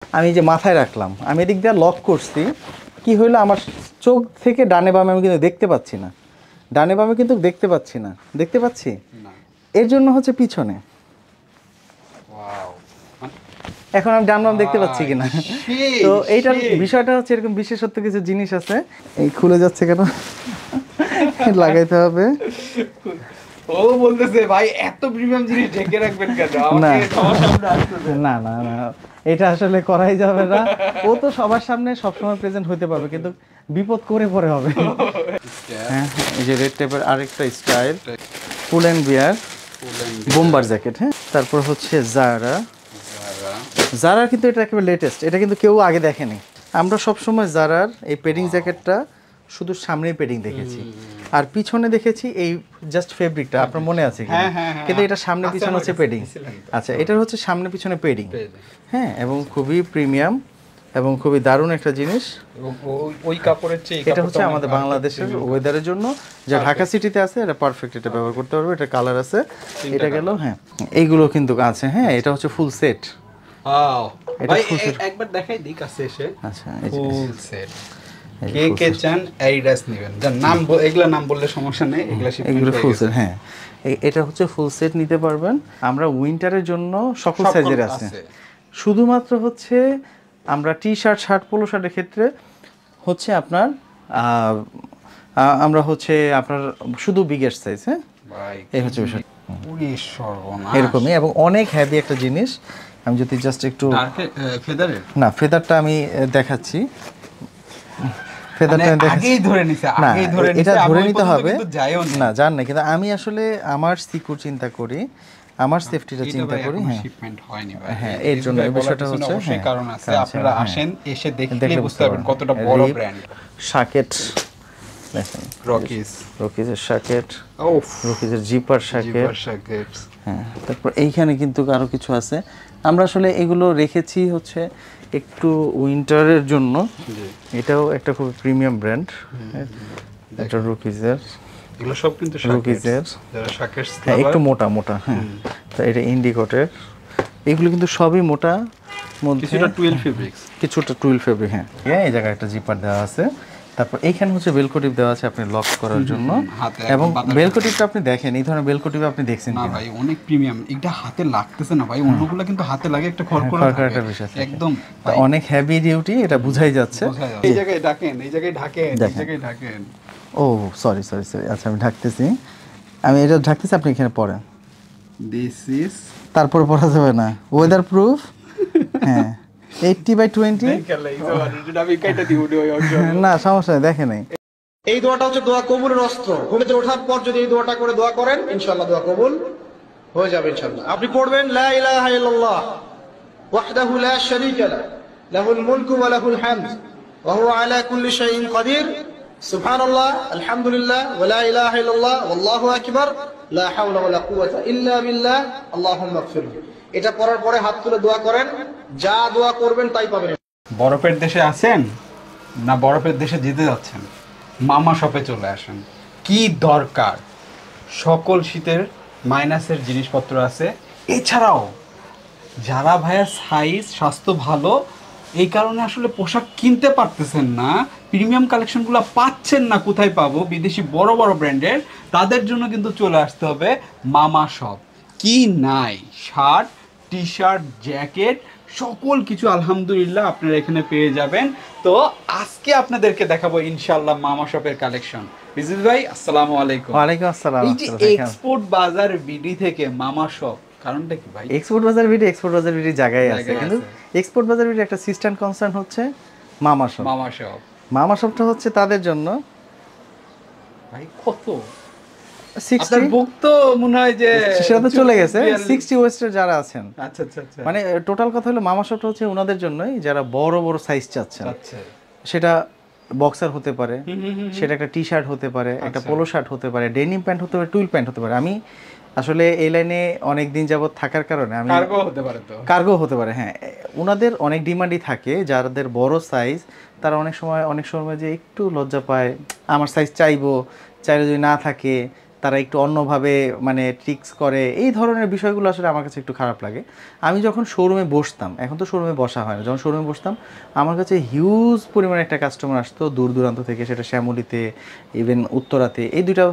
আমি যে মাথায় রাখলাম, আমি এদিক দিয়ে লক করছি, কি হইলো আমার চোখ থেকে ডানে বামে আমি কিন্তু দেখতে পাচ্ছি না, ডানে বামে কিন্তু দেখতে পাচ্ছি না, দেখতে পাচ্ছি এর জন্য হচ্ছে পিছনে। এখন আমি ডান বাম দেখতে পাচ্ছি কিনা। তো এইটার বিষয়টা হচ্ছে এরকম বিশেষত্ব কিছু জিনিস আছে। এই খুলে যাচ্ছে কেন, লাগাইতে হবে। ও বলতেছে ভাই এত প্রিমিয়াম জিনিস ঢেকে রাখবেন কেন, আমাকে সবার সামনে আসতে দেন। না না না, এটা আসলে করাই যাবে না। ও তো সবার সামনে সবসময় প্রেজেন্ট হতে পারবে, কিন্তু বিপদ করে পরে হবে। হ্যাঁ, এই যে রেড টেপের আরেকটা style, Pull and Bear bomber jacket. হ্যাঁ, তারপর হচ্ছে জারা। জারার কিন্তু এটা একেবারে লেটেস্ট, এটা কিন্তু কেউ আগে দেখেনি। আমরা সবসময় জারার এই পেডিং জ্যাকেটটা শুধু সামনেই পেডিং দেখেছি, আর পিছনে দেখেছি এই জাস্ট ফেব্রিকটা, আপনার মনে আছে কি? কিন্তু এটা সামনে পিছনে হচ্ছে পেডিং। আচ্ছা, এটার হচ্ছে সামনে পিছনে পেডিং। হ্যাঁ, এবং খুবই প্রিমিয়াম এবং খুবই দারুণ একটা জিনিস। ওই কাপড়ের চেয়ে এটা হচ্ছে আমাদের বাংলাদেশের ওয়েদারের জন্য, যা ঢাকা সিটিতে আছে এটা পারফেক্ট, এটা ব্যবহার করতে পারবে। এটা কালার আছে, এটা গেল। হ্যাঁ, এইগুলো কিন্তু আছে। হ্যাঁ, এটা হচ্ছে ফুল সেট। ভাই একবার দেখাই দিই কাছে এসে। আচ্ছা, ফুল সেট কে কে চান অ্যাডিডাস নেবেন, যার নাম এগুলা নাম বললে সমস্যা নেই, এগুলো ফুল সেট। হ্যাঁ, এটা হচ্ছে ফুল সেট নিতে পারবেন। আমরা উইন্টারের জন্য সকল সাইজের আছে, শুধুমাত্র হচ্ছে আমরা টি শার্ট, শার্ট, পোলো শার্টের ক্ষেত্রে হচ্ছে আপনার আমরা হচ্ছে আপনার শুধু বিগের সাইজ। হ্যাঁ, এই হচ্ছে বিষয় এরকমই, এবং অনেক হেভি একটা জিনিস। আমি যদি জাস্ট একটু ফেদারের, না ফেদারটা আমি দেখাচ্ছি, ফেদারটা আগেই ধরে নিছে, আগেই ধরে নিছে, এটা ধরে নিতে হবে না জান না, কিন্তু আমি আসলে আমার সিকিউর চিন্তা করি, আমার সেফটিটা চিন্তা করি। হ্যাঁ, শিপমেন্ট হয়নি ভাই। হ্যাঁ, এর জন্য এই বিষয়টা হচ্ছে অবশ্যই কারণ আছে, আপনারা আসেন, এসে দেখলে বুঝতে পারবেন কতটা বড় ব্র্যান্ড। শাকেট দেখেন, রকিজের শাকেট, রকিজের জিপার শাকেট। হ্যাঁ, তারপর এইখানে কিন্তু আরো কিছু আছে। আমরা আসলে এগুলো রেখেছি হচ্ছে একটু উইন্টারের জন্য। এটাও একটা খুব প্রিমিয়াম ব্র্যান্ড, এটা রকিজের। এগুলো সব কিন্তু রকিজের, যারা শাকেটস, হ্যাঁ একটু মোটা মোটা। হ্যাঁ, তো এটা ইন্ডিকোটের। এগুলো কিন্তু সবই মোটা, মধ্যে কিছুটা টুয়েল ফেব্রিক্স, কিছুটা টুয়েল ফেব্রিক। হ্যাঁ, এই জায়গায় একটা জিপার দেওয়া আছে। তারপর এইখানে হচ্ছে বেলকো টিপ দেওয়া আছে আপনি লক করার জন্য। এবং বেলকো টিপটা আপনি দেখেন, এই ধরনের বেলকো টিপ আপনি দেখছেন না ভাই? অনেক প্রিমিয়াম, এটা হাতে লাগতেছে না ভাই, অন্যগুলো কিন্তু হাতে লাগে একটা খড়খড় একটা বিষয় একদম অনেক হেভি ডিউটি, এটা বুঝাই যাচ্ছে। এই জায়গায় ঢাকেন, এই জায়গায় ঢাকেন, এই জায়গায় ঢাকেন। ও সরি সরি সরি, আচ্ছা আমি ঢাকতেছি, আমি এটা ঢাকতেছি, আপনি এখানে পড়েন। দিস ইজ, তারপর পড়া যাবে না, ওয়েদার প্রুফ। হ্যাঁ, 80/20। না সমস্যা নেই, দেখে নাই। এই দোয়াটা হচ্ছে দোয়া কবুলের অস্ত্র। ঘুম থেকে ওঠার পর যদি এই দোয়াটা করে দোয়া করেন, ইনশাআল্লাহ দোয়া কবুল হয়ে যাবে ইনশাআল্লাহ। আপনি পড়বেন লা ইলাহা ইল্লাল্লাহ ওয়াহদাহু লা শারীকা লাহু লাহুল মুলকু ওয়া লাহুল হামদ ওয়া হুয়া আলা কুল্লি শাইইন কাদির সুবহানাল্লাহ আলহামদুলিল্লাহ ওয়া লা ইলাহা ইল্লাল্লাহ ওয়াল্লাহু আকবার লা হাওলা ওয়া লা কুওয়াতা ইল্লা বিল্লাহ আল্লাহুম্মা ইগফিরলি। এটা পড়ার পরে হাত তুলে দোয়া করেন, যা দোয়া করবেন তাই পাবেন। বরফের দেশে আছেন না বরফের দেশে যেতে যাচ্ছেন, মামা শপে চলে আসেন। কি দরকার, সকল শীতের মাইনাসের জিনিসপত্র আছে। এছাড়াও যারা ভাইয়া সাইজ স্বাস্থ্য ভালো, এই কারণে আসলে পোশাক কিনতে পারতেছেন না, প্রিমিয়াম কালেকশনগুলো পাচ্ছেন না, কোথায় পাবো, বিদেশি বড় বড় ব্র্যান্ডের, তাদের জন্য কিন্তু চলে আসতে হবে মামা শপ। কি নাই, শার্ট, টি শার্ট, জ্যাকেট, সকল কিছু আলহামদুলিল্লাহ আপনারা এখানে পেয়ে যাবেন। তো আজকে আপনাদেরকে দেখাবো ইনশাআল্লাহ মামা শপের কালেকশন। রিজভী ভাই আসসালামু আলাইকুম। ওয়ালাইকুম আসসালাম। এই যে এক্সপোর্ট বাজার বিডি থেকে মামা শপ, কারণটা কি ভাই? এক্সপোর্ট বাজার বিডি জায়গায় আছে, কিন্তু এক্সপোর্ট বাজার বিডি একটা সিস্টেম কনসার্ন হচ্ছে মামা শপ। মামা শপটা হচ্ছে তাদের জন্য। ভাই কত 60 বুক তো মনে হয় যে সেটা তো চলে গেছে, 60 ওয়েস্টের যারা আছেন। আচ্ছা আচ্ছা আচ্ছা, মানে টোটাল কথা হলো মামা শপটা হচ্ছে ওনাদের জন্যই, যারা বড় বড় সাইজ চাচ্ছেন। সেটা বক্সার হতে পারে, সেটা একটা টি শার্ট হতে পারে, একটা পোলো শার্ট হতে পারে, ডেনিম প্যান্ট হতে পারে, টুইল প্যান্ট হতে পারে। আমি আসলে এই লাইনে অনেক দিন যাবত থাকার কারণে আমি কার্গো হতে পারে। হ্যাঁ, ওনাদের অনেক ডিমান্ডই থাকে, যাদের বড় সাইজ তারা অনেক সময় যে একটু লজ্জা পায়, আমার সাইজ চাইলে যদি না থাকে তারা একটু অন্যভাবে মানে ট্রিক্স করে, এই ধরনের বিষয়গুলো আসলে আমার কাছে একটু খারাপ লাগে। আমি যখন শোরুমে বসতাম, এখন তো শোরুমে বসা হয় না, যখন শোরুমে বসতাম আমার কাছে হিউজ পরিমাণে একটা কাস্টমার আসতো দূর দূরান্ত থেকে, সেটা শ্যামলীতে ইভেন উত্তরাতে, এই দুইটা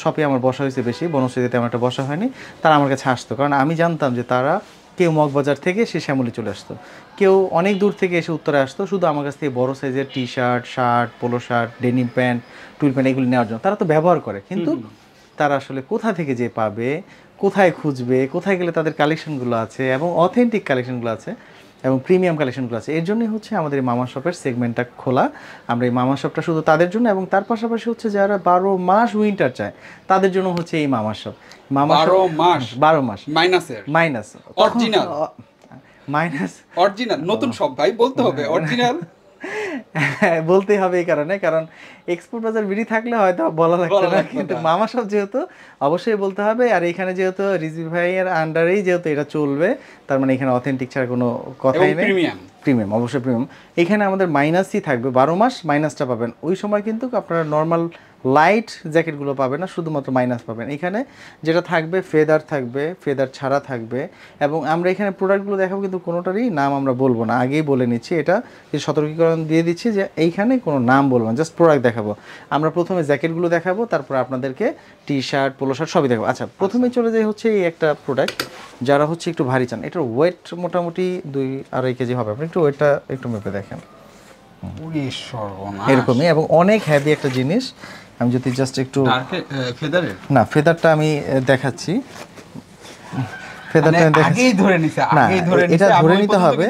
শপে আমার বসা হয়েছে বেশি, বনশ্রীতে আমার একটা বসা হয়নি। তারা আমার কাছে আসতো কারণ আমি জানতাম যে তারা কেউ মগবাজার থেকে সে শ্যামলী চলে আসতো, কেউ অনেক দূর থেকে এসে উত্তরে আসতো শুধু আমার কাছ থেকে বড় সাইজের T shirt, shirt, polo shirt, denim pant, twill pant এগুলি নেওয়ার জন্য। তারা তো ব্যবহার করে, কিন্তু তারা আসলে কোথা থেকে যে পাবে, কোথায় খুঁজবে, কোথায় গেলে তাদের কালেকশনগুলো আছে এবং অথেন্টিক কালেকশনগুলো আছে এবং প্রিমিয়াম কালেকশনগুলো আছে, এর জন্যই হচ্ছে আমাদের এই মামা শপের সেগমেন্টটা খোলা। আমরা এই মামা শপটা শুধু তাদের জন্য, এবং তার পাশাপাশি হচ্ছে যারা 12 মাস উইন্টার চায় তাদের জন্য হচ্ছে এই মামা শপ। 12 মাস মাইনাস অরিজিনাল মাইনাস অরিজিনাল নতুন সব ভাই বলতে হবে অরিজিনাল বলতেই হবে এই কারণে, কারণ এক্সপোর্ট বাজার বিডি থাকলে হয়তো বলা লাগতো না, কিন্তু মামা শপ যেহেতু অবশ্যই বলতে হবে। আর এখানে যেহেতু রিজভি ভাইয়ের আন্ডারেই যেহেতু এটা চলবে, তার মানে এখানে অথেন্টিক ছাড়া কোনো কথাই নেই। প্রিমিয়াম, অবশ্যই প্রিমিয়াম। এখানে আমাদের মাইনাসই থাকবে, 12 মাস মাইনাসটা পাবেন। ওই সময় কিন্তু আপনারা নর্মাল লাইট জ্যাকেটগুলো পাবেন না, শুধুমাত্র মাইনাস পাবেন। এখানে যেটা থাকবে ফেদার থাকবে, ফেদার ছাড়া থাকবে, এবং আমরা এখানে প্রোডাক্টগুলো দেখাবো কিন্তু কোনোটারই নাম আমরা বলবো না, আগেই বলে নিচ্ছি, এটা যে সতর্কীকরণ দিয়ে দিচ্ছি যে এইখানে কোনো নাম বলবো না, জাস্ট প্রোডাক্ট দেখাবো। আমরা প্রথমে জ্যাকেটগুলো দেখাবো, তারপর আপনাদেরকে টি শার্ট, পোলো শার্ট সবই দেখাবো। আচ্ছা, প্রথমে চলে যাই হচ্ছে এই একটা প্রোডাক্ট, যারা হচ্ছে একটু ভারী চান, এটার ওয়েট মোটামুটি 2-2.5 কেজি হবে। আপনি একটু ওয়েটটা একটু মেপে দেখেন, এরকমই, এবং অনেক হেভি একটা জিনিস। আমি যদি জাস্ট একটু না ফেদারটা আমি দেখাচ্ছি, ফেদারটা আগেই ধরে নিছে, আগেই ধরে নিছে, এটা ধরে নিতে হবে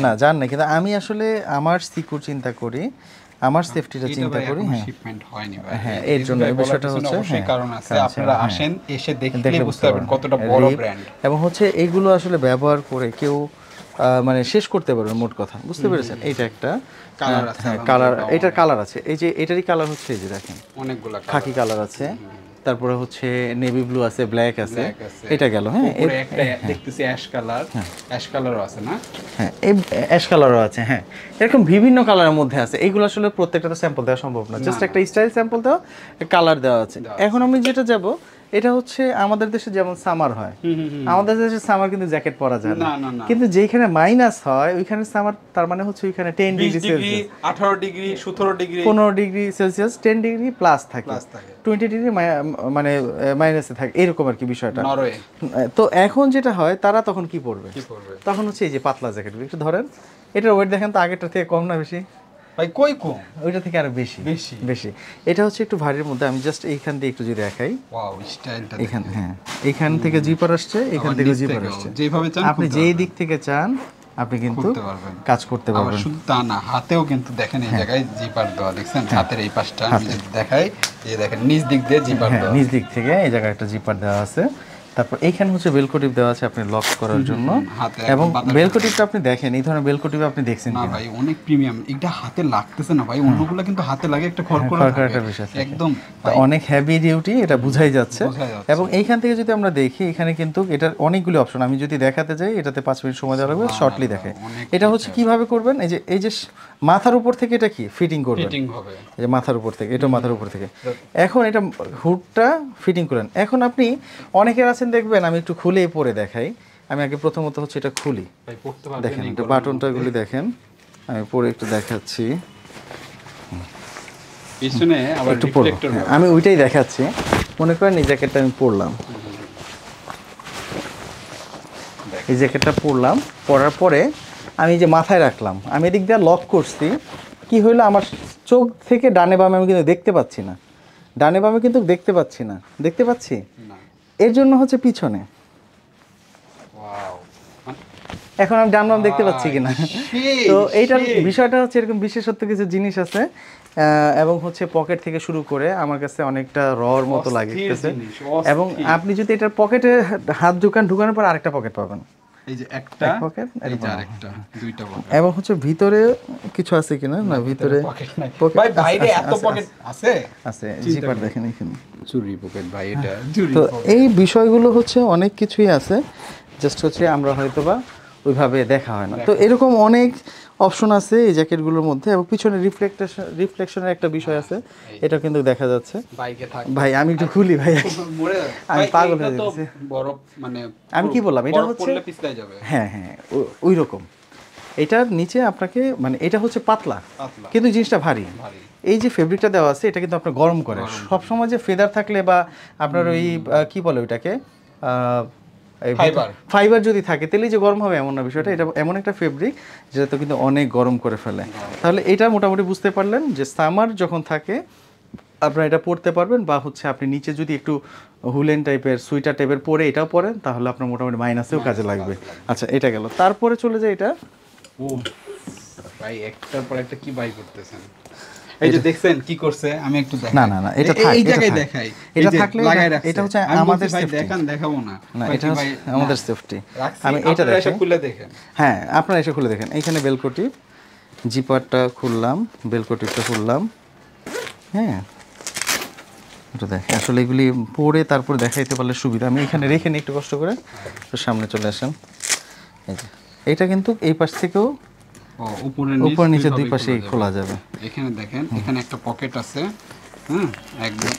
না, জান না, কিন্তু আমি আসলে আমার সিকিউর চিন্তা করি, আমার সেফটিটা চিন্তা করি। হ্যাঁ, শিপমেন্ট হয়নি ভাই, হ্যাঁ, এর জন্য এই বিষয়টা হচ্ছে অবশ্যই কারণ আছে। আপনারা আসেন, এসে দেখলে বুঝতে পারবেন কতটা বড় ব্র্যান্ড, এবং হচ্ছে এইগুলো আসলে ব্যবহার করে কেউ মানে শেষ করতে পারবে, মোট কথা বুঝতে পেরেছেন। এইটা একটা কালার, এটার কালার আছে, এই যে এটারই কালার হচ্ছে এই যে দেখেন অনেকগুলো খাকি কালার আছে, তারপরে হচ্ছে নেভি ব্লু আছে, ব্ল্যাক আছে, এটা গেল। হ্যাঁ, একটা দেখতেছি অ্যাশ কালার, অ্যাশ কালারও আছে না? হ্যাঁ, এই অ্যাশ কালারও আছে। হ্যাঁ, এরকম বিভিন্ন কালারের মধ্যে আছে। এইগুলো আসলে প্রত্যেকটা তো স্যাম্পল দেওয়া সম্ভব না, জাস্ট একটা স্টাইল স্যাম্পল দেওয়া, কালার দেওয়া আছে। এখন আমি যেটা যাব, এটা হচ্ছে আমাদের দেশে যেমন সামার হয়, আমাদের দেশে সামার কিন্তু জ্যাকেট পরা যায় না, কিন্তু যেখানে মাইনাস হয় ওইখানে সামার, তার মানে হচ্ছে ওইখানে 10 degree Celsius, 18 degree, 17 degree, 15 degree Celsius, 10 degree plus থাকে, 20 ডিগ্রি মানে মাইনাসে থাকে, এরকম আর কি বিষয়টা। তো এখন যেটা হয়, তারা তখন কি পরবে? তখন হচ্ছে এই যে পাতলা জ্যাকেট, একটু ধরেন, এটার ওয়েট দেখেন তো আগেরটা থেকে কম না বেশি? ভাই কই কম, ওইটা থেকে আরো বেশি বেশি বেশি। এটা হচ্ছে একটু ভারীর মধ্যে। আমি জাস্ট এইখান দিয়ে একটু যদি দেখাই, ওয়াও স্টাইলটা এখান, হ্যাঁ, এখান থেকে জিপার আসছে, এখান থেকে জিপার আসছে, যেভাবে চান আপনি যেই দিক থেকে চান আপনি কিন্তু কাজ করতে পারবেন। শুধু তা না, হাতেও কিন্তু দেখেন এই জায়গায় জিপার দেওয়া, দেখছেন হাতের এই পাশটা আমি যদি দেখাই, এই দেখেন নিচ দিক দিয়ে জিপার দেওয়া, নিচ দিক থেকে এই জায়গায় একটা জিপার দেওয়া আছে। তারপর এইখানে হচ্ছে বেলকো টিপ দেওয়া আছে আপনি লক করার জন্য, এবং বেলকো টিপটা আপনি দেখেন, এই ধরনের বেলকো টিপ আপনি দেখছেন না ভাই? অনেক প্রিমিয়াম, এটা হাতে লাগতেছে না ভাই, অন্যগুলো কিন্তু হাতে লাগে একটা খড়খড় একটা বিষয়, একদম অনেক হেভি ডিউটি, এটা বুঝাই যাচ্ছে। এবং এইখান থেকে যদি আমরা দেখি, এখানে কিন্তু এটার অনেকগুলো অপশন, আমি যদি দেখাতে যাই এটাতে 5 মিনিট সময় দেওয়া লাগবে, শর্টলি দেখে। এটা হচ্ছে কিভাবে করবেন, এই যে মাথার উপর থেকে এটা কি ফিটিং করবেন, এই যে মাথার উপর থেকে, এটা মাথার উপর থেকে, এখন এটা হুডটা ফিটিং করেন। এখন আপনি অনেকের আছেন দেখবেন, আমি একটু খুলেই পরে দেখাই। আমি আগে প্রথমত হচ্ছে এটা খুলি, দেখেন এটা বাটনটা গুলি দেখেন, আমি পরে একটু দেখাচ্ছি, পিছনে আবার রিফ্লেক্টর, আমি ওইটাই দেখাচ্ছি। মনে করেন এই জ্যাকেটটা আমি পরলাম, এই জ্যাকেটটা পরলাম, পরার পরে আমি যে মাথায় রাখলাম, আমি এদিক দিয়ে লক করছি, কি হইলো, আমার চোখ থেকে ডানে বামে আমি কিন্তু দেখতে পাচ্ছি না, ডানে বামে কিন্তু দেখতে পাচ্ছি না, দেখতে পাচ্ছি, এর জন্য হচ্ছে পিছনে। এখন আমি ডান বাম দেখতে পাচ্ছি কিনা? তো এইটার বিষয়টা হচ্ছে এরকম বিশেষত্ব কিছু জিনিস আছে, এবং হচ্ছে পকেট থেকে শুরু করে আমার কাছে অনেকটা রর মতো লাগতেছে। এবং আপনি যদি এটার পকেটে হাত ঢুকানোর পর আরেকটা পকেট পাবেন, এই যে একটা পকেট, এই যে আরেকটা, দুইটা পকেট, এবং হচ্ছে ভিতরে কিছু আছে কিনা, না ভিতরে পকেট নাই ভাই, বাইরে এত পকেট আছে, আছে জিপার দেখেন এখানে, চুরি পকেট ভাই, এটা চুরি। তো এই বিষয়গুলো হচ্ছে অনেক কিছুই আছে, জাস্ট হচ্ছে আমরা হয়তোবা ওইভাবে দেখা হয় না। তো এরকম অপশন আছে এই জ্যাকেটগুলোর মধ্যে, এবং পিছনে রিফ্লেকশনের একটা বিষয় আছে, এটা কিন্তু দেখা যাচ্ছে। বাইকে থাকে ভাই আমি একটু খুলি ভাই, আমি পাগল হয়ে যাচ্ছি। বরফ মানে আমি কি বললাম, এটা হচ্ছে পিছলে যাবে। হ্যাঁ হ্যাঁ ওই রকম। এটার নিচে আপনাকে মানে এটা হচ্ছে পাতলা, কিন্তু জিনিসটা ভারী। এই যে ফেব্রিকটা দেওয়া আছে এটা কিন্তু আপনার গরম করে। সবসময় যে ফেদার থাকলে বা আপনার ওই কি বলে ওইটাকে ফাইবার যদি থাকে তাহলে যে গরম হবে এমন না বিষয়টা। এটা এমন একটা ফেব্রিক যেটা তো কিন্তু অনেক গরম করে ফেলে। তাহলে এটা মোটামুটি বুঝতে পারলেন যে সামার যখন থাকে আপনারা এটা পরতে পারবেন, বা হচ্ছে আপনি নিচে যদি একটু হুলেন টাইপের সুইটার টাইপের পরে এটাও পরেন তাহলে আপনার মোটামুটি মাইনাসেও কাজে লাগবে। আচ্ছা এটা গেল, তারপরে চলে যায় এটা। ও ভাই একটার পর একটা কি বাই করতেছেন, এই যে দেখছেন কি করছে, আমি একটু দেখাই। না না না এটা থাক, এই জায়গায় দেখাই, এটা থাকলে লাগাই রাখছে। এটা হচ্ছে আমি আমাদের ভাই সেফটি। দেখান, দেখাবো না না এটা হচ্ছে আমাদের সেফটি। আমি এটা দেখেন, খুলে দেখেন। হ্যাঁ আপনারা এসে খুলে দেখেন। এইখানে বেলকটি, জিপারটা খুললাম, বেলকটিটা খুললাম। হ্যাঁ এটা দেখেন, আসলে এগুলি পরে তারপর দেখাইতে পারলে সুবিধা। আমি এখানে রেখে নিই একটু কষ্ট করে, তো সামনে চলে আসেন। এই যে এটা কিন্তু এই পাশ থেকেও উপর নিচে দুই পাশেই খোলা যাবে। এখানে দেখেন, এখানে একটা পকেট আছে, একদম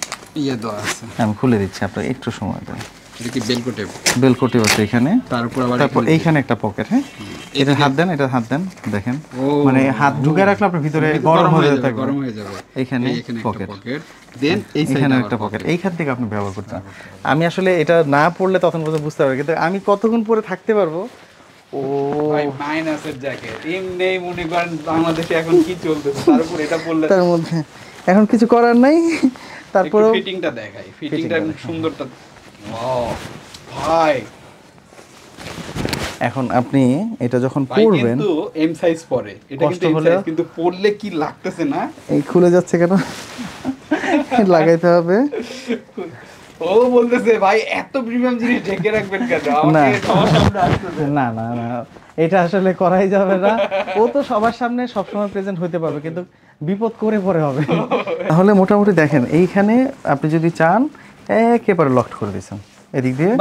দেওয়া আছে। আমি খুলে দিচ্ছি, আপনার একটু সময় দেন। এটা কি বেলকো টেপ? বেলকটি আছে এখানে, তারপর এইখানে একটা পকেট। হ্যাঁ এটা হাত দেন, এটা হাত দেন, দেখেন মানে হাত ঢুকে রাখলে আপনার ভিতরে গরম হয়ে যাবে। এখানে পকেট, দেন এইখানে একটা পকেট, এইখান থেকে আপনি ব্যবহার করতে। আমি আসলে এটা না পড়লে তখন পর্যন্ত বুঝতে পারবো, কিন্তু আমি কতক্ষণ পরে থাকতে পারবো। ও ভাই মাইনাসের জ্যাকেট এমনি মনে করেন বাংলাদেশে এখন কি চলতেছে, তারপর এটা বললে তার মধ্যে এখন কিছু করার নাই। তারপর ফিটিংটা দেখাই, ফিটিংটা সুন্দরটা। ও ভাই এখন আপনি এটা যখন পরবেন, কিন্তু এম সাইজ পরে, এটা কিন্তু এম সাইজ, কিন্তু পরলে কি লাগতেছে না, এই খুলে যাচ্ছে কেন, লাগাইতে হবে। ও বলতেছে ভাই এত প্রিমিয়াম জিনিস ঢেকে রাখবেন কেন, আমাকে সবার সামনে আসতেছে না না না, এটা আসলে করাই যাবে না। ও তো সবার সামনে সবসময় প্রেজেন্ট হতে পারবে, কিন্তু বিপদ করে পরে হবে। তাহলে মোটামুটি দেখেন এইখানে আপনি যদি চান একেবারে লক করে দিয়েছেন, এদিক দিয়ে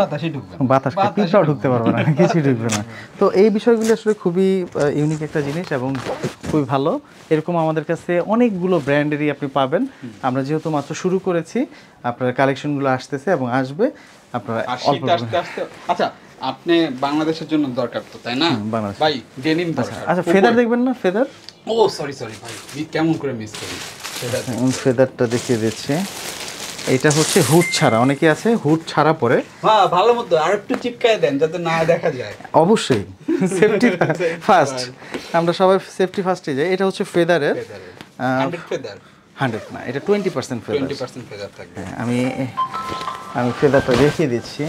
বাতাস পিঁপড়াও ঢুকতে পারবে না, কিছুই ঢুকবে না। তো এই বিষয়গুলো আসলে খুবই ইউনিক একটা জিনিস এবং খুবই ভালো। এরকম আমাদের কাছে অনেকগুলো ব্র্যান্ডেরই আপনি পাবেন। আমরা যেহেতু মাত্র শুরু করেছি, আপনার কালেকশনগুলো আসতেছে এবং আসবে। আপনারা অল্প আচ্ছা আপনি বাংলাদেশের জন্য দরকার তো, তাই না ভাই? ডেনিম দরকার। আচ্ছা ফেদার দেখবেন না? ফেদার, ও সরি ভাই, কেমন করে মিস করি। ফেদারটা দেখিয়ে দিচ্ছি। এটা হচ্ছে হুড ছাড়া, অনেকে আছে হুড ছাড়া পরে। হ্যাঁ ভালো মতো আর একটু চিপকায় দেন যাতে না দেখা যায়। অবশ্যই সেফটি ফার্স্ট, আমরা সবাই সেফটি ফার্স্টে যাই। এটা হচ্ছে ফেদারের 100 ফেদার, 100 না, এটা 20% ফেদার, 20% ফেদার থাকবে। আমি ফেদারটা দেখিয়ে দিচ্ছি।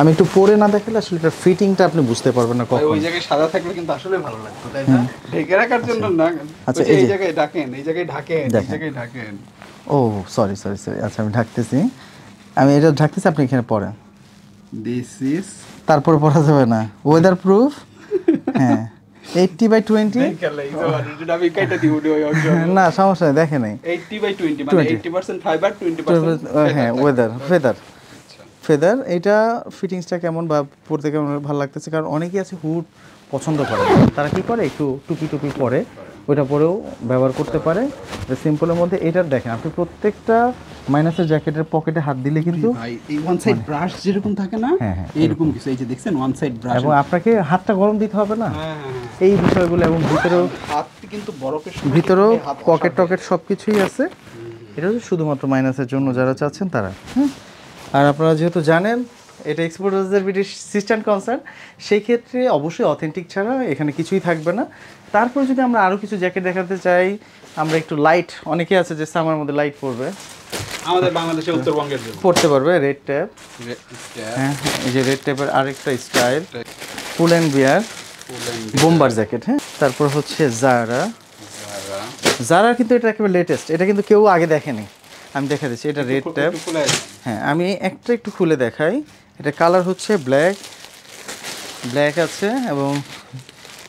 আমি একটু পরে না দেখালে আসলে এটা ফিটিংটা আপনি বুঝতে পারবেন না কখন। ওই জায়গায় সাদা থাকলে কিন্তু আসলে ভালো লাগতো, তাই না? ঢেকে রাখার জন্য না। আচ্ছা এই জায়গায় ঢাকেন, এই জায়গায় ঢাকেন, এই জায়গায় ঢাকেন। ও সরি। আচ্ছা আমি ঢাকতেছি, আমি এটা ঢাকতেছি, আপনি এখানে পড়েন। দিস ইজ, তারপরে পড়া যাবে না, ওয়েদার প্রুফ। হ্যাঁ 80/20। আমি কাইটা দিব না সমস্যা নেই, দেখে নাই। 80/20 মানে 80% ফাইবার, 20% হ্যাঁ ফেদার। এটা ফিটিংসটা কেমন বা পরতে কেমন ভালো লাগতেছে, কারণ অনেকেই আছে হুড পছন্দ করে, তারা কি করে একটু টুপি পরে, ওইটা পরেও ব্যবহার করতে পারে সিম্পলের মধ্যে। এটার দেখেন আপনি প্রত্যেকটা মাইনাসের জ্যাকেটের পকেটে হাত দিলে কিন্তু ভাই এই ওয়ান সাইড ব্রাশ যেরকম থাকে না, এরকম কিছু, এই যে দেখছেন ওয়ান সাইড ব্রাশ, এবং আপনাকে হাতটা গরম দিতে হবে না এই বিষয়গুলো। এবং ভিতরেও হাতটি কিন্তু বরফের ভিতরেও পকেট সবকিছুই আছে। এটা হচ্ছে শুধুমাত্র মাইনাসের জন্য যারা চাচ্ছেন তারা। আর আপনারা যেহেতু জানেন এটা এক্সপোর্টার্সদের ব্রিটিশ সিস্টেম কনসার্ন, সেই ক্ষেত্রে অবশ্যই অথেন্টিক ছাড়া এখানে কিছুই থাকবে না। তারপর যদি আমরা আরও কিছু জ্যাকেট দেখাতে চাই, আমরা একটু লাইট, অনেকে আছে যে সামার মধ্যে লাইট পরবে, আমাদের বাংলাদেশে উত্তরবঙ্গের জন্য পড়তে পারবে রেড ট্যাপ। হ্যাঁ এই যে রেড ট্যাপের আরেকটা style, Pull and Bear bomber jacket. হ্যাঁ তারপর হচ্ছে জারা কিন্তু এটা একেবারে লেটেস্ট, এটা কিন্তু কেউ আগে দেখেনি, আমি দেখা দিচ্ছি। এটা রেড ট্যাপ। হ্যাঁ আমি একটু খুলে দেখাই। এটা কালার হচ্ছে ব্ল্যাক আছে এবং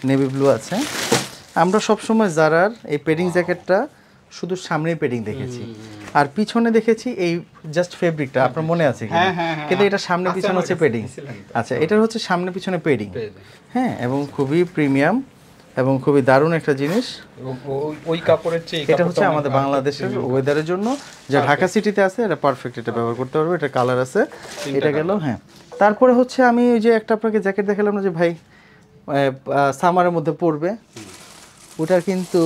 নেভি ব্লু আছে। আমরা সবসময় জারার এই পেডিং জ্যাকেটটা শুধু সামনেই পেডিং দেখেছি, আর পিছনে দেখেছি এই জাস্ট ফেব্রিকটা আপনার মনে আছে কিনা? হ্যাঁ, কিন্তু এটা সামনে আছে পিছনে আমার হচ্ছে কাছে, পেডিং। দিছিলেন তো। আচ্ছা, এটার হচ্ছে সামনে পিছনে পেডিং। Padding। হ্যাঁ, এবং খুবই প্রিমিয়াম এবং খুবই দারুণ একটা জিনিস। এবং ওই কাপড়ের চেয়ে এই এটা কাপড়টা হচ্ছে অনেক আমাদের ভালো। বাংলাদেশের ওয়েদারের জন্য, যা ঢাকা সিটিতে আছে এটা পারফেক্ট, এটা ব্যবহার করতে পারবে। এটা কালার আছে, এটা গেল। হ্যাঁ, তারপরে হচ্ছে আমি ওই যে একটা আপনাকে জ্যাকেট দেখালাম না যে ভাই সামারের মধ্যে পরবে, ওটার কিন্তু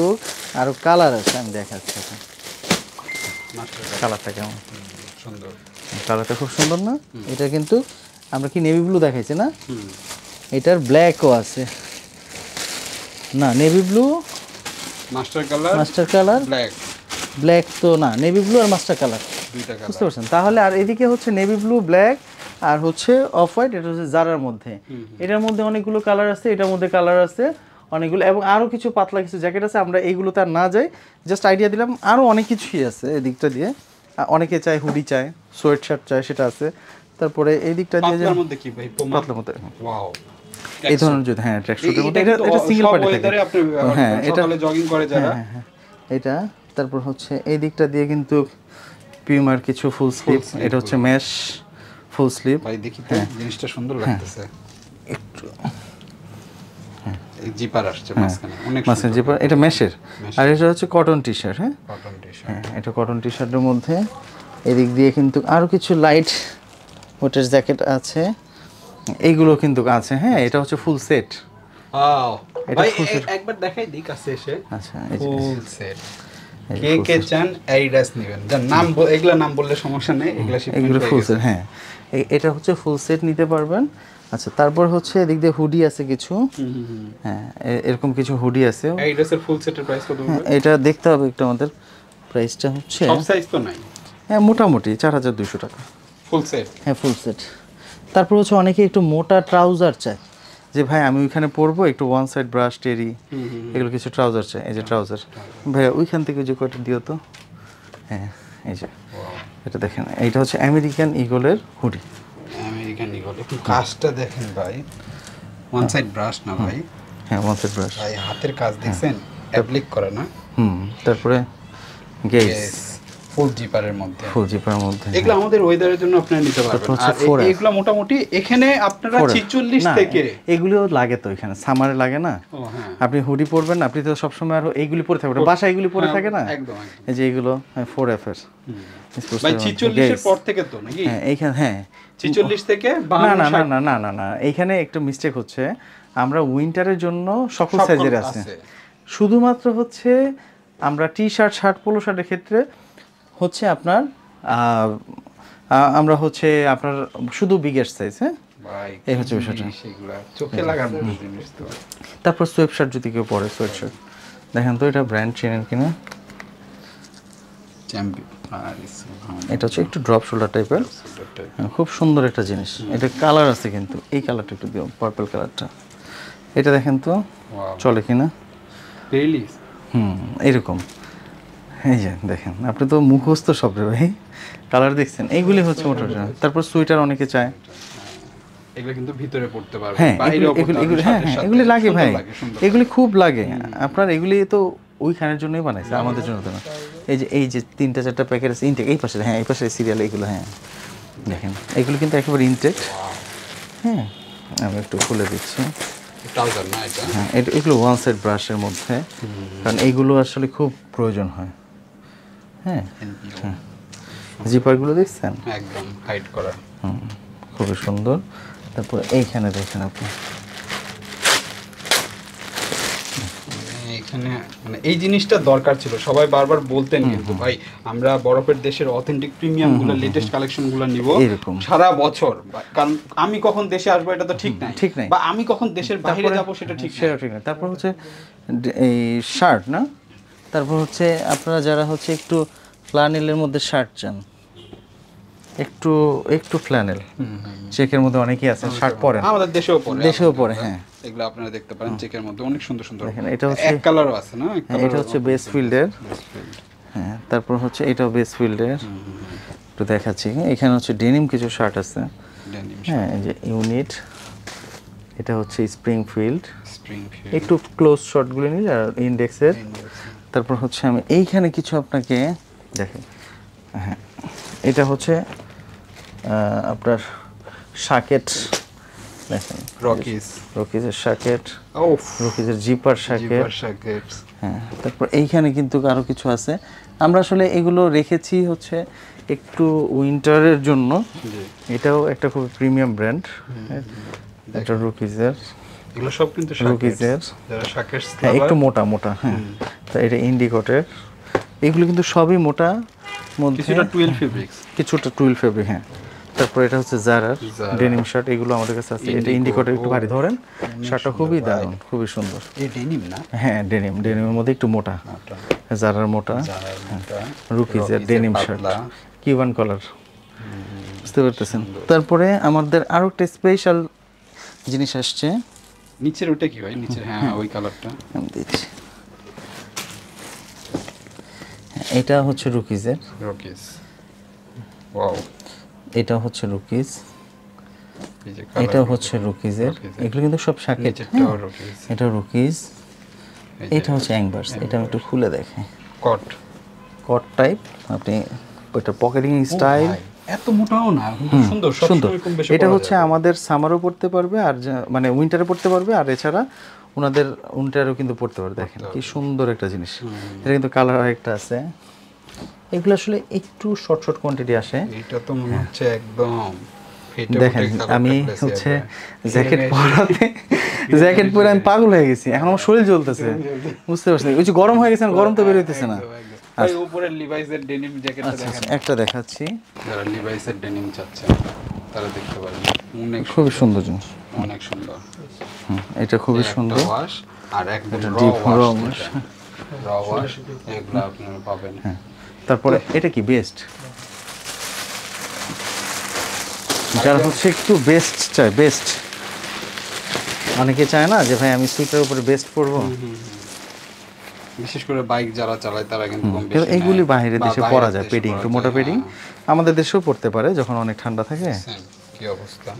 আরো কালার আছে, আমি দেখাচ্ছি। কালারটা কেমন? সুন্দর। কালারটা খুব সুন্দর না? এটা কিন্তু আমরা কি নেভি ব্লু দেখাইছি না, এটার ব্ল্যাকও আছে না, navy blue master colour, master colour, black, black তো না, নেভি ব্লু আর মাস্টার কালার, দুইটা বুঝতে কালার। পারছেন? তাহলে আর এদিকে হচ্ছে নেভি ব্লু, ব্ল্যাক আর হচ্ছে অফ হোয়াইট, এটা হচ্ছে জারার মধ্যে। এটার মধ্যে অনেকগুলো কালার আছে, এটার মধ্যে কালার আছে অনেকগুলো, এবং আরও কিছু পাতলা কিছু জ্যাকেট আছে। আমরা এইগুলোতে আর না যাই, জাস্ট আইডিয়া দিলাম। আরও অনেক কিছুই আছে এদিকটা দিয়ে। অনেকে চায় হুডি চায়, সোয়েট শার্ট চায়, সেটা আছে। তারপরে এই দিকটা দিয়ে যে পাতলার মধ্যে কি ভাই? পাতলার মধ্যে ওয়াও। এই ধরনের যদি, হ্যাঁ, ট্র্যাকস্যুটের মধ্যে, এটা এটা সিঙ্গেল সব পার্টি থাকে। ওয়েদারে আপনি ব্যবহার হ্যাঁ, করেন, এটা সকালে জগিং করে যারা। হ্যাঁ, এটা। তারপর হচ্ছে এই দিকটা দিয়ে কিন্তু পিউমার কিছু ফুল স্লিভ, এটা হচ্ছে মেশ ফুল স্লিভ। ভাই দেখি তো, জিনিসটা সুন্দর লাগতেছে। একটু এই জিপার আসছে মাঝখানে, অনেক মাসের জিপার, এটা মেশের। আর এটা হচ্ছে কটন টি শার্ট। হ্যাঁ, কটন টি-শার্ট। হ্যাঁ, এটা কটন টি শার্টের মধ্যে। এদিক দিয়ে কিন্তু আরও কিছু লাইট ওয়েটের জ্যাকেট আছে, এইগুলো কিন্তু আছে। হ্যাঁ, এটা হচ্ছে ফুল সেট। ওয়াও এটা ভাই, full set। একবার দেখাই দিক আছে এসে। আচ্ছা, এই যে ফুল সেট। এই যে কে full কে set। চান অ্যাডিডাস নেবেন, যার নাম এগুলা নাম বললে সমস্যা নেই, এগুলা শিপমেন্ট এগুলো হয়ে ফুল গেছে। সেট। হ্যাঁ, এটা হচ্ছে ফুল সেট নিতে পারবেন। আচ্ছা, তারপর হচ্ছে এদিক দিয়ে হুডি আছে কিছু। হ্যাঁ, এরকম কিছু হুডি আছে। অ্যাডিডাসের ফুল সেটের প্রাইস কত হ্যাঁ, পড়বে? এটা দেখতে হবে একটু আমাদের। প্রাইসটা হচ্ছে সব সাইজ তো নাই, হ্যাঁ মোটামুটি 4200 টাকা। Full set. হ্যাঁ, ফুল সেট। তারপর হচ্ছে অনেকে একটু মোটা ট্রাউজার চায়, যে ভাই আমি ওইখানে পরবো, একটু ওয়ান সাইড ব্রাশ টেরি এগুলো কিছু ট্রাউজার চাই। এই যে ট্রাউজার, ভাই ওইখান থেকে যে কয়টা দিও তো। হ্যাঁ, এই যে এটা দেখেন, এইটা হচ্ছে আমেরিকান ইগলের হুডি। আমেরিকান ইগল, একটু কাজটা দেখেন ভাই, ওয়ান সাইড ব্রাশ না ভাই, হ্যাঁ, ওয়ান সাইড ব্রাশ। ভাই হাতের কাজ দেখছেন, অ্যাপ্লিক করে না। তারপরে গেজ ফুল জিপারের মধ্যে, ফুল জিপারের মধ্যে। এগুলো আমাদের ওয়েদারের জন্য আপনারা নিতে পারবেন। হচ্ছে আর 4F এগুলো মোটামুটি এখানে আপনারা 46 না, থেকে, এগুলিও লাগে তো এখানে, সামারে লাগে না। ও হ্যাঁ, আপনি হুডি পরবেন, আপনি তো সবসময় আর এইগুলি পরে থাকবেন, বাসায় এগুলি পরে থাকে না। একদম। এই যে এগুলো 4F এর। ভাই 46 এর পর থেকে তো নাকি? হ্যাঁ, এইখানে, হ্যাঁ 46 থেকে না 52 না না না না না না, এইখানে একটু মিস্টেক হচ্ছে। আমরা উইন্টারের জন্য সকল সকল সাইজের আছে, শুধুমাত্র হচ্ছে আমরা টি শার্ট, শার্ট, পোলো শার্টের ক্ষেত্রে হচ্ছে আপনার আমরা হচ্ছে আপনার শুধু বিগের সাইজ। হ্যাঁ, ভাই এই হচ্ছে বিষয়টা। সেগুলা চোখে লাগানোর জিনিস তো। তারপর সোয়েট শার্ট যদি কেউ পরে, সোয়েট শার্ট দেখেন তো, এটা ব্র্যান্ড চেনেন কিনা। চ্যাম্পিয়ন, এটা হচ্ছে একটু ড্রপ শোল্ডার টাইপের, খুব সুন্দর একটা জিনিস। এটা কালার আছে কিন্তু, এই কালারটা একটু দিও, পার্পল কালারটা। এটা দেখেন তো চলে কিনা। রিয়েলি এরকম। এই যে দেখেন, আপনি তো মুখস্থ সব রে ভাই, কালার দেখছেন, এইগুলি হচ্ছে মোটামুটি। তারপর সোয়েটার অনেকে চায়। এগুলো কিন্তু ভিতরে পড়তে পারবে, হ্যাঁ, বাইরেও পড়তে পারবে, এগুলি, হ্যাঁ সাথে হ্যাঁ, সাথে। এগুলি লাগে সুন্দর ভাই, লাগে, সুন্দর এগুলি খুব লাগে। আপনার এগুলি তো ওইখানের জন্যই বানাইছে, আমাদের জন্য তো না। এই যে 3-4টা প্যাকেট আছে ইনটেক, এই পাশে, হ্যাঁ এই পাশে সিরিয়াল, এগুলো হ্যাঁ দেখেন, এগুলো কিন্তু একেবারে ইনটেক। হ্যাঁ, আমি একটু খুলে দিচ্ছি। ট্রাউজার না এটা? হ্যাঁ, এগুলো ওয়ান সাইড ব্রাশের মধ্যে, কারণ এইগুলো আসলে খুব প্রয়োজন হয়। হ্যাঁ, জিপারগুলো দেখছেন, একদম হাইড করা। খুবই সুন্দর। তারপর এইখানে দেখেন আপনি, এখানে মানে এই জিনিসটা দরকার ছিল, সবাই বারবার বলতেন কিন্তু ভাই আমরা বরফের দেশের অথেন্টিক প্রিমিয়াম গুলো, লেটেস্ট কালেকশন গুলো নিব এরকম সারা বছর, কারণ আমি কখন দেশে আসবো এটা তো ঠিক নাই, ঠিক নাই। বা আমি কখন দেশের বাইরে যাব সেটা ঠিক নাই। সেটা ঠিক না। তারপর হচ্ছে এই শার্ট না, তারপর হচ্ছে আপনারা যারা হচ্ছে একটু ফ্ল্যানেলের মধ্যে শার্ট চান, একটু একটু ফ্ল্যানেল, চেকের মধ্যে অনেকেই আছে শার্ট পরেন, আমাদের দেশেও পরে, হ্যাঁ এগুলো আপনারা দেখতে পারেন চেকের মধ্যে অনেক সুন্দর সুন্দর। দেখেন, এটা হচ্ছে এক কালারও আছে না? এটা হচ্ছে বেস ফিল্ডের। হ্যাঁ, তারপর হচ্ছে এটাও বেস ফিল্ডের। একটু দেখাচ্ছি, এখানে হচ্ছে ডেনিম কিছু শার্ট আছে। হ্যাঁ, এই যে ইউনিট, এটা হচ্ছে স্প্রিং ফিল্ড, একটু ক্লোজ শর্টগুলো নিয়ে আর ইন্ডেক্সের। তারপর হচ্ছে আমি এইখানে কিছু আপনাকে দেখেন, হ্যাঁ, এটা হচ্ছে আপনার শাকেট, দেখেন রকিজের শাকেট, রকিজের জিপার শাকেট। হ্যাঁ, তারপর এইখানে কিন্তু আরো কিছু আছে। আমরা আসলে এগুলো রেখেছি হচ্ছে একটু উইন্টারের জন্য। এটাও একটা খুব প্রিমিয়াম ব্র্যান্ড, এটা রকিজের, এগুলো সব কিন্তু রকিজের, যারা শাকেটস, হ্যাঁ একটু মোটা মোটা। হ্যাঁ, তো এটা ইন্ডিকটের, এগুলো কিন্তু সবই মোটা মধ্যে, কিছুটা টুইল ফেব্রিক্স, কিছুটা টুইল ফেব্রিক। হ্যাঁ, তারপর এটা হচ্ছে জারার ডেনিম শার্ট, এগুলো আমাদের কাছে আছে। এটা ইন্ডিকটের, একটু ভারী ধরেন, শার্টটা খুবই দারুণ, খুবই সুন্দর। এই ডেনিম না? হ্যাঁ, ডেনিমের মধ্যে একটু মোটা, জারার মোটা। রুকিজের ডেনিম শার্ট, কিউবান কলার, বুঝতে পারতেছেন। তারপরে আমাদের আরো একটা স্পেশাল জিনিস আসছে নিচের, ওটা কি ভাই নিচের? হ্যাঁ, ওই কালারটা আমি দিচ্ছি। এটা হচ্ছে রুকিজের, রকিজ। ওয়াও, এটা হচ্ছে রুকিজ, এই যে এটা হচ্ছে রুকিজের। এগুলো কিন্তু সব শাকেট। এটা রুকিজ, এটা হচ্ছে অ্যাংবার্স। এটা আমি একটু খুলে দেখি, কট টাইপ। আপনি ওইটা পকেটিং স্টাইল, এত মোটাও না, কিন্তু সুন্দর সুন্দর। এটা হচ্ছে আমাদের সামারও পড়তে পারবে, আর মানে উইন্টারে পড়তে পারবে, আর এছাড়া ওনাদের উইন্টারেও কিন্তু পড়তে পারবে। দেখেন কি সুন্দর একটা জিনিস। এটা কিন্তু কালার আরেকটা আছে। এগুলো আসলে একটু শর্ট শর্ট কোয়ান্টিটি আসে। এটা তো মনে হচ্ছে একদম দেখেন, আমি হচ্ছে জ্যাকেট পরে আমি পাগল হয়ে গেছি, এখন আমার শরীর জ্বলতেছে, বুঝতে পারছেন? ওই যে গরম হয়ে গেছে, গরম তো বের হইতেছে না। ভাই উপরের লিভাইসের ডেনিম জ্যাকেটটা দেখেন, একটা দেখাচ্ছি। যারা লিভাইসের ডেনিম চাচ্ছেন তারা দেখতে পারেন, অনেক খুবই সুন্দর জিনিস, অনেক সুন্দর। এটা খুবই সুন্দর। ওয়াশ আর একদম র ওয়াশ, এগুলো আপনারা পাবেন। তারপরে এটা কি বেস্ট, যারা হচ্ছে একটু বেস্ট চায়, বেস্ট অনেকে চায় না যে ভাই আমি সুইটার উপরে বেস্ট পরবো, বিশেষ করে বাইক যারা চালায় তারা কিন্তু কম বেশি এইগুলি বাইরে দেশে পরা যায়, পেডিং, একটু মোটা পেডিং। আমাদের দেশেও পড়তে পারে যখন অনেক ঠান্ডা থাকে। কি অবস্থা,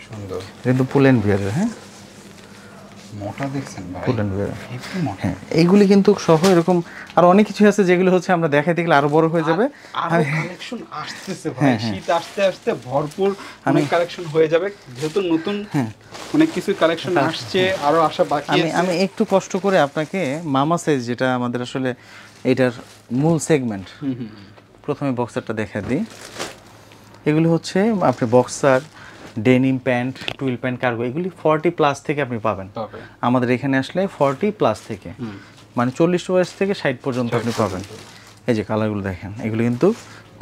সুন্দর। কিন্তু পুলেন বিয়ারের, হ্যাঁ মোটা দেখছেন ভাই, পুলেন বিয়ার। একটু মোটা। হ্যাঁ, এইগুলি কিন্তু সহ এরকম আর অনেক কিছু আছে যেগুলো হচ্ছে আমরা দেখাইতে গেলে আরো বড় হয়ে যাবে। আরো কালেকশন আসতেছে ভাই, শীত আসতে আসতে ভরপুর অনেক কালেকশন হয়ে যাবে, যেহেতু নতুন অনেক কিছু কালেকশন আসছে, আরো আসা বাকি আছে। আমি একটু কষ্ট করে আপনাকে মামা সাইজ, যেটা আমাদের আসলে এটার মূল সেগমেন্ট, প্রথমে বক্সারটা দেখা দিই। এগুলো হচ্ছে আপনি boxer, denim pant, twill pant, cargo, এগুলি 40+ থেকে আপনি পাবেন আমাদের এখানে আসলে। 40+ থেকে মানে 40 ওয়েস্ট থেকে 60 পর্যন্ত আপনি পাবেন। এই যে কালারগুলো দেখেন, এগুলো কিন্তু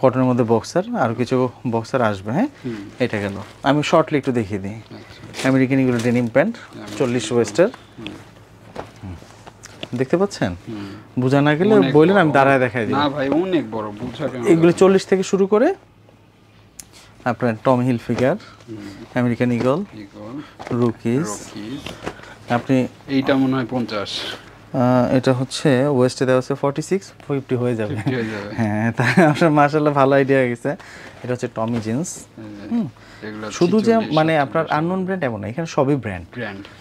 কটনের মধ্যে বক্সার, আর কিছু বক্সার আসবে। হ্যাঁ, এটা গেল। আমি শর্টলি একটু দেখিয়ে দিই। আমেরিকান এগুলো ডেনিম প্যান্ট 40 ওয়েস্টের, দেখতে পাচ্ছেন? বোঝা না গেলে বললেন, আমি দাঁড়ায় দেখাই দিই। না ভাই, অনেক বড়, বুঝা কেন? এগুলো 40 থেকে শুরু করে আপনার টমি হিল ফিগার, আমেরিকান ইগল, রুকিজ। আপনি এইটা মনে হয় 50, এটা হচ্ছে ওয়েস্টে দেওয়া আছে 46, 50 হয়ে যাবে। হ্যাঁ, তাই আপনার মাশাআল্লাহ ভালো আইডিয়া হয়ে গেছে। এটা হচ্ছে টমি জিন্স। শুধু যে মানে আপনার আননোন ব্র্যান্ড এমন না, এখানে সবই ব্র্যান্ড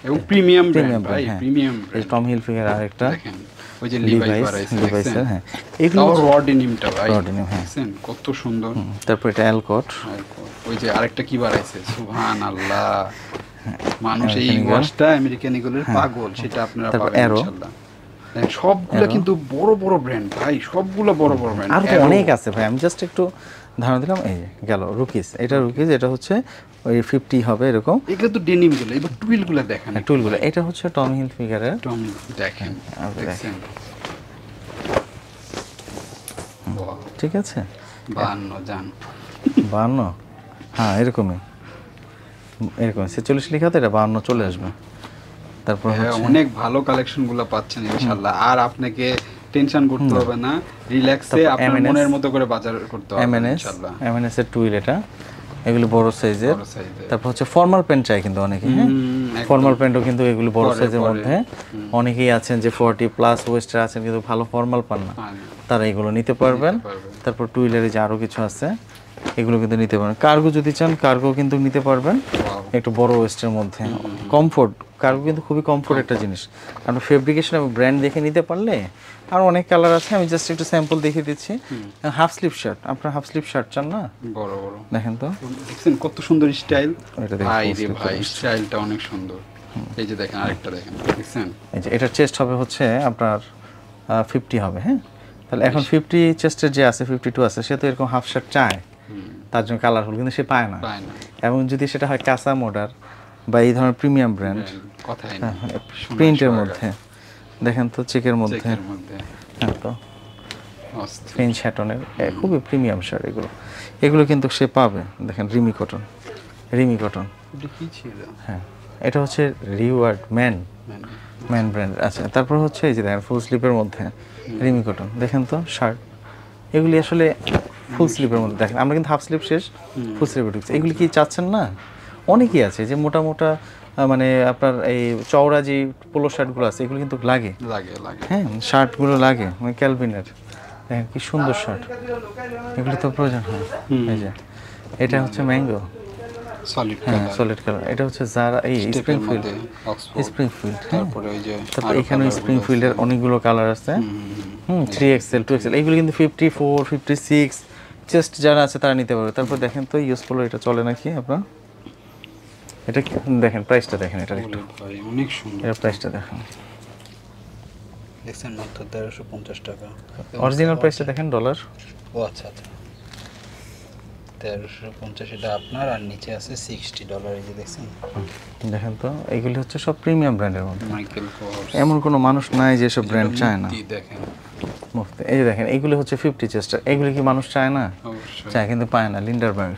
এবং প্রিমিয়াম ভাই, প্রিমিয়াম এই টমি হিল ফিগার। আরেকটা দেখেন, ওই যে লিভাইসের, হ্যাঁ, এগুলো র ডেনিমটা ভাই, র ডেনিম, হ্যাঁ দেখেন কত সুন্দর। তারপর এটা অ্যালকট। ওই যে আরেকটা কি বাড়াইছে, সুবহানাল্লাহ। মানুষ এই ওয়াশটা আমেরিকান ইগলের পাগল, সেটা আপনারা পাবেন ইনশাআল্লাহ। সবগুলো কিন্তু বড় বড় ব্র্যান্ড ভাই, সবগুলো বড় বড় ব্র্যান্ড, আর অনেক আছে ভাই। আমি জাস্ট একটু ধারণা দিলাম। এই যে গেল রুকিজ, এটা রুকিজ, এটা হচ্ছে ওই 50 হবে এরকম। এগুলো তো ডেনিম গুলো। এবার টুইলগুলো দেখেন, টুলগুলো। এটা হচ্ছে টমি হিল ফিগারের, টমি দেখেন, দেখেন, ঠিক আছে। 52 জান 52, হ্যাঁ এরকমই, এরকম 46 লেখা, তো এটা 52 চলে আসবে। তারপর অনেক ভালো কালেকশনগুলো পাচ্ছেন ইনশাআল্লাহ, আর আপনাকে টেনশন করতে হবে না, রিল্যাক্সে আপনার মনের মতো করে বাজার করতে হবে ইনশাআল্লাহ। এমএনএস এর টুইল, এটা এগুলো বড় সাইজের। তারপর হচ্ছে ফর্মাল প্যান্ট চাই কিন্তু অনেকেই, হ্যাঁ ফর্মাল প্যান্টও কিন্তু এগুলো বড় সাইজের মধ্যে। অনেকেই আছেন যে 40+ ওয়েস্টার আছেন কিন্তু ভালো ফর্মাল পান না, তারা এগুলো নিতে পারবেন। তারপর টুইলের যে আরো কিছু আছে, এগুলো কিন্তু নিতে পারেন। কার্গো যদি চান কার্গো কিন্তু নিতে পারবেন, Wow. একটু বড় ওয়েস্টের মধ্যে। কমফোর্ট, কার্গো কিন্তু খুবই কমফোর্ট একটা জিনিস। আপনার ফেব্রিকেশন এবং ব্র্যান্ড দেখে নিতে পারলে আর অনেক কালার আছে, আমি জাস্ট একটু স্যাম্পল দেখিয়ে দিচ্ছি। হাফ স্লিভ শার্ট, আপনার হাফ স্লিভ শার্ট চান না? বড় বড় দেখেন তো, দেখছেন কত সুন্দর স্টাইল। এটা দেখুন, ভাই full রে sleeve ভাই, চলে স্টাইলটা অনেক সুন্দর। এই যে দেখেন আরেকটা দেখেন, দেখছেন এই যে এটার চেস্ট হবে হচ্ছে আপনার 50 হবে, হ্যাঁ। তাহলে এখন 50 চেস্টের যে আছে, 52 আছে, সে তো এরকম হাফ শার্ট চায়, তার জন্য কালারফুল, কিন্তু সে পায় না। পায় না, এবং যদি সেটা হয় কাসা মোডার বা এই ধরনের প্রিমিয়াম ব্র্যান্ড কথাই না, প্রিন্টের মধ্যে, দেখেন তো চেকের মধ্যে, চেকের মধ্যে হ্যাঁ তো অস্থির। ফ্রেঞ্চ হ্যাটনের খুবই প্রিমিয়াম শার্ট এগুলো, এগুলো কিন্তু সে পাবে। দেখেন রিমি কটন, রিমি কটন, এটা কি ছিল? হ্যাঁ এটা হচ্ছে রিওয়ার্ড ম্যান, মানে ম্যান ব্র্যান্ড। আচ্ছা, তারপর হচ্ছে এই যে দেখেন ফুল স্লিপের মধ্যে রিমি কটন, দেখেন তো শার্ট, এগুলি আসলে ফুল স্লিপের মধ্যে। দেখেন আমরা কিন্তু হাফ স্লিপ শেষ, ফুল স্লিপে ঢুকছে। এগুলি কি চাচ্ছেন না? অনেকেই আছে যে মোটা মোটা মানে আপনার এই চওড়া যে পোলো শার্টগুলো আছে এগুলো কিন্তু লাগে, লাগে লাগে। হ্যাঁ শার্টগুলো লাগে, মানে ক্যালভিনের। দেখেন কি সুন্দর শার্ট, এগুলো তো প্রয়োজন হয়। এই যে এটা হচ্ছে ম্যাঙ্গো, সলিড হ্যাঁ কালার, সলিড কালার। এটা হচ্ছে যারা এই স্টেপের স্প্রিংফিল্ড, মধ্যে অক্সফোর্ড, স্প্রিংফিল্ড, তারপরে ওই যে তারপর আরো এখানে colourগুলো স্প্রিংফিল্ডের আছে। অনেকগুলো কালার আছে। 3XL 2XL এগুলো কিন্তু 54 56 চেস্ট যারা আছে তারা নিতে পারবে। তারপর দেখেন তো ইউজফুল, এটা চলে নাকি আপনার, এটা দেখেন প্রাইসটা দেখেন, এটা একটু, ওরে ভাই অনেক সুন্দর। এর প্রাইসটা দেখেন, দেখছেন মাত্র 1350 টাকা। অরিজিনাল প্রাইসটা দেখেন ডলার। ও আচ্ছা আচ্ছা, 1350 এটা আপনার, আর নিচে আছে $60। এই যে দেখছেন দেখেন তো এইগুলি হচ্ছে সব প্রিমিয়াম ব্র্যান্ডের মধ্যে। মাইকেল কোর্স, এমন কোনো মানুষ নাই যে সব ব্র্যান্ড চায় না। দেখেন মুফতি, এই যে দেখেন এইগুলি হচ্ছে 50 চেস্টার, এইগুলি কি মানুষ চায় না? অবশ্যই। চায় কিন্তু পায় না। লিন্ডারবার্গ,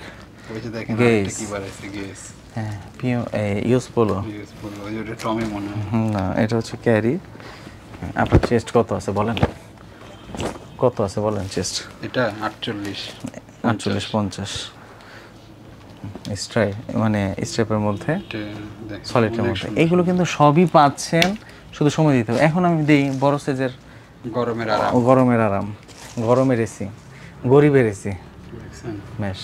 ওই যে দেখেন Guess. আরেকটা কি বার আছে, গেস হ্যাঁ পিও ইউজ পোলো, ইউজ বলবো, ওই যে ওটা টমে মনে হয়। না এটা হচ্ছে ক্যারি। আপনার চেস্ট কত আছে বলেন, কত আছে বলেন চেস্ট? এটা 48 48 50 স্ট্রাই, মানে স্ট্রাইপের মধ্যে এটা দেখেন, সলিডের অনেক মধ্যে। সুন্দর। এইগুলো কিন্তু সবই পাচ্ছেন, শুধু সময় দিতে হবে। এখন আমি দিই বড় সাইজের, গরমের আরাম, গরমের আরাম, গরমের এসি, গরিবের এসি দেখছেন ম্যাশ।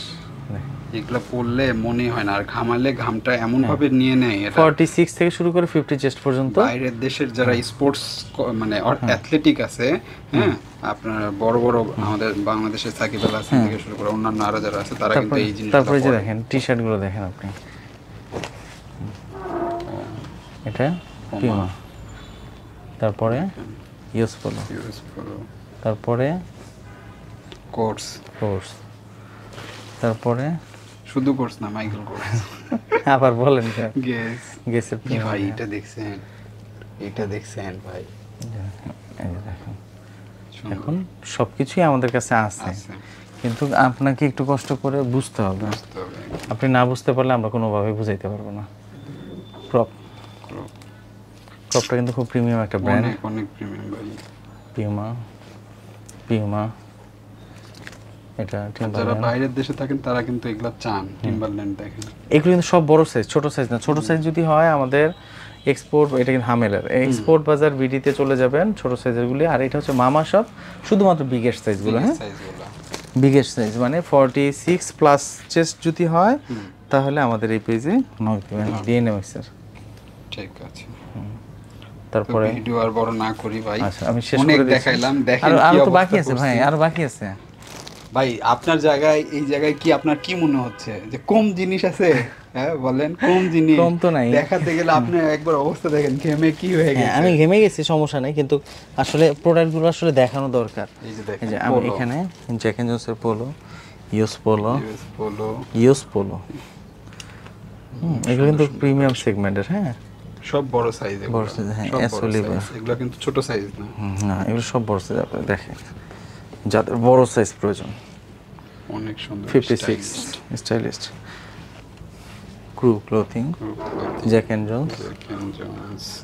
এগুলো পরলে মনে হয় না, আর ঘামালে ঘামটা এমন ভাবে নিয়ে নেয় এটা। 46 থেকে শুরু করে 50 চেস্ট পর্যন্ত। বাইরের দেশের যারা স্পোর্টস মানে অ্যাথলেটিক আছে, হ্যাঁ আপনার বড় বড় আমাদের বাংলাদেশের সাকিব আল হাসান থেকে শুরু করে অন্যান্য আরো যারা আছে তারা কিন্তু এই জিনিসটা তারপরে যে দেখেন টি শার্ট গুলো দেখেন আপনি, এটা পিউমা, তারপরে ইউজ পোলো, ইউজ করো, তারপরে কোর্স, কোর্স, তারপরে শুধু কোর্স না, মাইকেল কোর্স, আবার বলেন গেস গেসের কি ভাই, এটা দেখছেন, এটা দেখছেন ভাই, এই যে দেখেন সুন্দর এখন সবকিছুই আমাদের কাছে আছে, আছে, কিন্তু আপনাকে একটু কষ্ট করে বুঝতে হবে। বুঝতে হবে। আপনি না বুঝতে পারলে আমরা কোনোভাবে বুঝাইতে পারবো না। ক্রপ, ক্রপটা কিন্তু খুব প্রিমিয়াম একটা ব্র্যান্ড। অনেক অনেক প্রিমিয়াম ভাই। পিউমা, পিউমা, এটা যারা টিম্বারল্যান্ড। বাইরের দেশে থাকেন তারা কিন্তু এগুলা চান। টিম্বারল্যান্ড দেখেন, এগুলো কিন্তু সব বড় সাইজ, ছোট সাইজ না। ছোট সাইজ যদি হয় আমাদের এক্সপোর্ট, এটা কিন্তু হামেলের এক্সপোর্ট বাজার বিডিতে চলে যাবেন ছোট সাইজেরগুলি। আর এটা হচ্ছে মামা শপ, শুধুমাত্র বিগেস্ট সাইজগুলো, হ্যাঁ সাইজগুলো বিগেস্ট সাইজ মানে 46 প্লাস চেস্ট যদি হয় তাহলে আমাদের এই পেজে নক দেবেন ডিএনএমএক্সের। ঠিক আছে, তারপরে ভিডিও আর বড় না করি ভাই। আচ্ছা আমি শেষ অনেক করে দিচ্ছি। দেখাইলাম, দেখেন আরো কি আরো তো অবস্থা বাকি আছে ভাই, করছি। আরো বাকি আছে ভাই আপনার জায়গায়, এই জায়গায় কি আপনার কি মনে হচ্ছে যে কম জিনিস আছে? হ্যাঁ বলেন, কম জিনিস কম তো নাই। দেখাতে গেলে আপনি একবার অবস্থা দেখেন, ঘেমে কি হয়ে হ্যাঁ গেছে। আমি ঘেমে গেছি, সমস্যা নেই, কিন্তু আসলে প্রোডাক্টগুলো আসলে দেখানো দরকার। এই যে এই দেখেন যে আমি এখানে জ্যাক এন্ড জোন্সের polo, use polo, polo, use polo, এগুলো কিন্তু প্রিমিয়াম সেগমেন্টের। হ্যাঁ সব বড় সাইজ, বড় size, হ্যাঁ, S Oliver। এগুলো কিন্তু ছোট সাইজ না। না এগুলো সব বড় সাইজ, আপনি দেখেন যাদের বড় সাইজ প্রয়োজন। অনেক সুন্দর 56 stylist, crew clothing, Jack and Jones,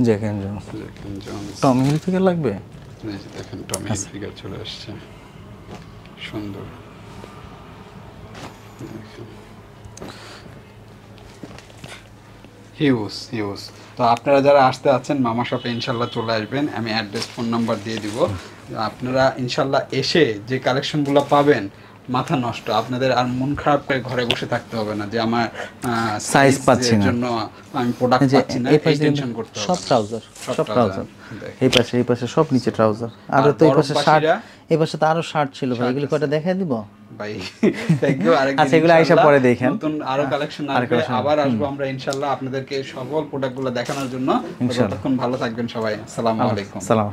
Jack and Jones, Tom Hilfiger লাগবে। এই যে দেখেন টমি হিলফিগার চলে আসছে, সুন্দর হিউজ হিউজ। তো আপনারা যারা আসতে আছেন মামা শপে ইনশাল্লাহ চলে আসবেন, আমি অ্যাড্রেস ফোন নাম্বার দিয়ে দিব। আপনারা ইনশাল্লাহ এসে যে কালেকশনগুলো পাবেন মাথা নষ্ট, আপনাদের আর মন খারাপ করে ঘরে বসে থাকতে হবে না যে আমার সাইজ পাচ্ছি না, জন্য আমি প্রোডাক্ট যে পাচ্ছি না, এই এই পাশে টেনশন করতে হবে সব না। ট্রাউজার, সব ট্রাউজার, দেখেন। এই পাশে সব নিচে ট্রাউজার, আর আর তো এই পাশে শার্ট, বরফবাসীরা এই পাশে তো আরো শার্ট ছিল ভাই, এগুলো কয়টা দেখাই দিব ভাই থ্যাংক ইউ। আচ্ছা, এগুলো আইসা পরে দেখেন, নতুন আরো কালেকশন আসবে, আবার আসবো আমরা ইনশাআল্লাহ আপনাদেরকে সকল প্রোডাক্টগুলো দেখানোর জন্য। ততক্ষণ ভালো থাকবেন সবাই, আসসালামু আলাইকুম। সালাম।